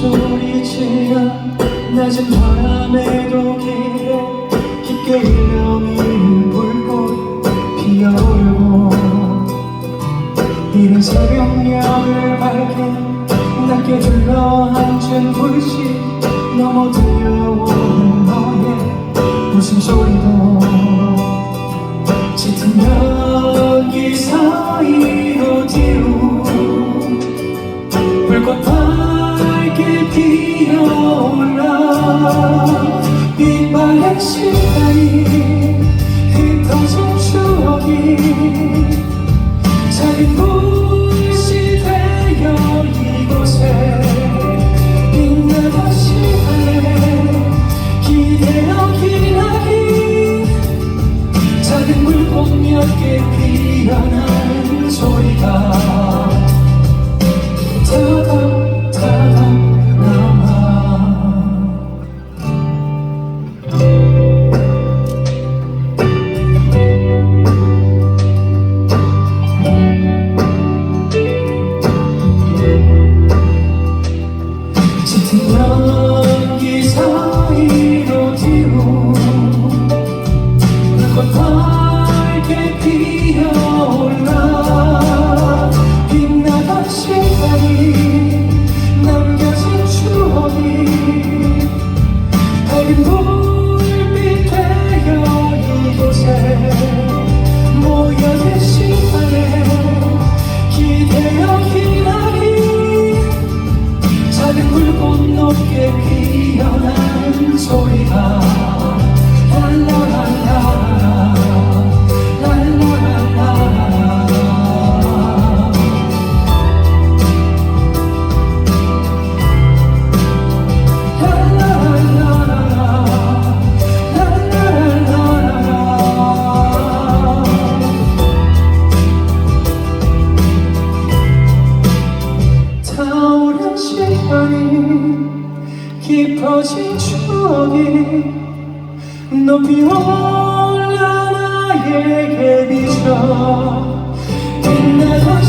소리치는 낮은 바람에도 깊게 일렁이는 불꽃 피어오르고 이른 새벽녘을 밝힌 낮게 둘러앉은 불씨 넘어 들려오는 너의 웃음소리도 짙은 연기 사이로 뒤로 불꽃 밝게 피어올라 빛바랜 시간이 흩어진 추억이 작은 불씨 되어 이곳에 빛나던 시간에 기대어 기나긴 작은 불꽃 몇 개 피어나는 소리가 타닥타닥 남아 짙은 연기 사이로 뒤로 불꽃 밝게 피어올라 빛나던 시간이 남겨진 추억이 밝은 불빛 되어 이곳에 모여든 시간에 기대어 기나긴 작은 불꽃 높게 피어난 소리가 랄라랄라 랄라랄라 타오른 시간이 깊어진 추억이 높이 올라 나에게 비춰 빛나던